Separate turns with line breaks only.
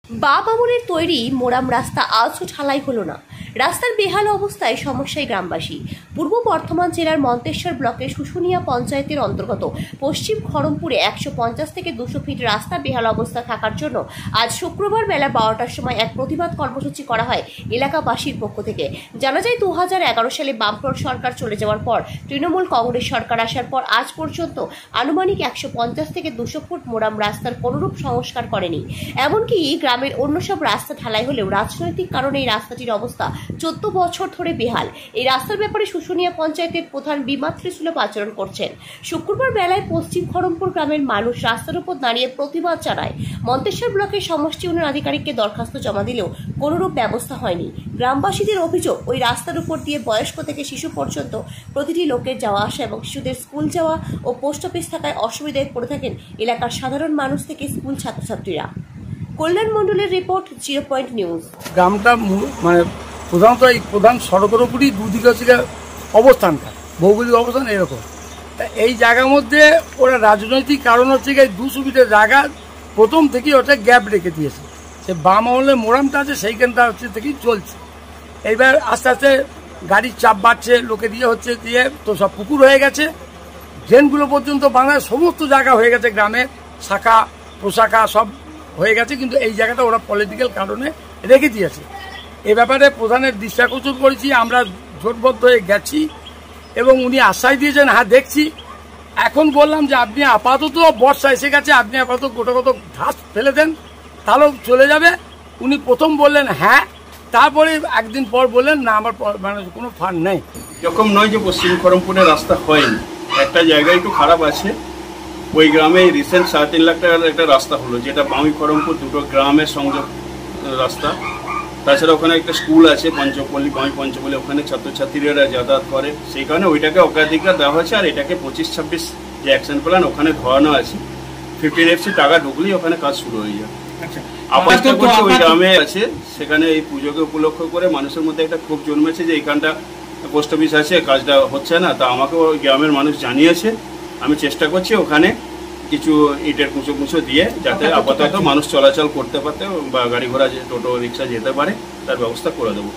বাবুরের তৈরি মোরাম রাস্তা আজও ঢালাই হলো না। রাস্তার বেহাল অবস্থায় সমস্যায় গ্রামবাসী। পূর্ব বর্ধমান জেলার মন্তেশ্বর ব্লকের শুশুনিয়া পঞ্চায়েতের অন্তর্গত পশ্চিম খড়মপুরে 150 থেকে 200 ফিট রাস্তা বেহাল অবস্থা থাকার জন্য আজ শুক্রবার বেলা 12টার সময় এক প্রতিবাদ কর্মসূচি করা হয় এলাকাবাসীর পক্ষ থেকে। জানা যায় 2011 সালে বামফ্রন্ট সরকার চলে যাওয়ার পর তৃণমূল কংগ্রেস সরকার আসার পর আজ পর্যন্ত আনুমানিক 150 থেকে 200 ফুট মোরাম রাস্তার কোনরূপ সংস্কার করেনি। এমনকি গ্রামের অন্য সব রাস্তা ঢালাই হলেও রাজনৈতিক কারণে এই রাস্তাটির অবস্থা 14 বছর ধরে বেহাল। এই রাস্তার ব্যাপারে শুশুনিয়া পঞ্চায়েতের প্রধান বিমাতৃসুলভ আচরণ করছেন। শুক্রবার বেলায় পশ্চিম খড়মপুর গ্রামের মানুষ রাস্তার উপর দাঁড়িয়ে প্রতিবাদ জানায়। মন্তেশ্বর ব্লকের সমষ্টি উন্নয়ন আধিকারিককে দরখাস্ত জমা দিলেও কোনরূপ ব্যবস্থা হয়নি। গ্রামবাসীদের অভিযোগ, ওই রাস্তার উপর দিয়ে বয়স্ক থেকে শিশু পর্যন্ত প্রতিটি লোকের যাওয়া আসা এবং শিশুদের স্কুল যাওয়া ও পোস্ট অফিস থাকায় অসুবিধায় পড়ে থাকেন এলাকার সাধারণ মানুষ থেকে স্কুল ছাত্রছাত্রীরা। কল্যাণ মণ্ডলের রিপোর্ট, 0 পয়েন্ট নিউজ।
গ্রামটা মানে প্রধানত এই প্রধান সড়কের উপরই দুদিকে হচ্ছে অবস্থানটা, ভৌগোলিক অবস্থান এরকম। এই জায়গার মধ্যে ওরা রাজনৈতিক কারণ হচ্ছে 200 ফিটের জায়গা প্রথম থেকেই ওটা গ্যাপ রেখে দিয়েছে। সে বাম আমলে মোরামটা আছে সেইখানটা হচ্ছে থেকেই চলছে। এইবার আস্তে আস্তে গাড়ির চাপ বাড়ছে, লোকে দিয়ে হচ্ছে দিয়ে তো সব পুকুর হয়ে গেছে, ড্রেনগুলো পর্যন্ত বাংলার সমস্ত জায়গা হয়ে গেছে, গ্রামে শাখা প্রশাখা সব হয়ে গেছে, কিন্তু এই জায়গাটা ওরা পলিটিক্যাল কারণে রেখে দিয়েছে। এ ব্যাপারে প্রধানের দৃষ্টি আকর্ষণ করেছি, আমরা জোটবদ্ধ হয়ে গেছি এবং উনি আশ্বাস দিয়েছেন হ্যাঁ দেখছি। এখন বললাম যে আপনি আপাতত বর্ষা এসে গেছে, আপনি আপাতত গোটাগত ঘাস ফেলে দেন তাহলেও চলে যাবে। উনি প্রথম বললেন হ্যাঁ, তারপরে একদিন পর বললেন না আমার মানে কোনো ফান্ড নেই।
এরকম নয় যে পশ্চিম খড়মপুরে রাস্তা হয়নি, একটা জায়গায় একটু খারাপ আছে। ওই গ্রামে রিসেন্ট 3.5 লাখ টাকার একটা রাস্তা হলো, যেটা বামি খড়মপুর দুটো গ্রামের সংযোগ রাস্তা। তাছাড়া ওখানে একটা স্কুল আছে পঞ্চপল্লী, বামি পঞ্চপল্লী, ওখানে ছাত্রছাত্রীরা যাতায়াত করে, সেই কারণে ওইটাকে অগ্রাধিকার দেওয়া হয়েছে। আর এটাকে 25-26 যে অ্যাকশন প্ল্যান ওখানে ধরানো আছে, 15 FC টাকা ঢুকলেই ওখানে কাজ শুরু হয়ে যাবে। আপাতত ওই গ্রামে আছে, সেখানে এই পুজোকে উপলক্ষ করে মানুষের মধ্যে একটা ক্ষোভ জন্মেছে যে এইখানটা পোস্ট অফিস আছে, কাজটা হচ্ছে না। তা আমাকে ওই গ্রামের মানুষ জানিয়েছে, আমি চেষ্টা করছি ওখানে কিছু ইটের কুঁচো দিয়ে যাতে আপাতত মানুষ চলাচল করতে পারতে বা গাড়ি ঘোড়া টোটো রিক্সা যেতে পারে তার ব্যবস্থা করে দেবো।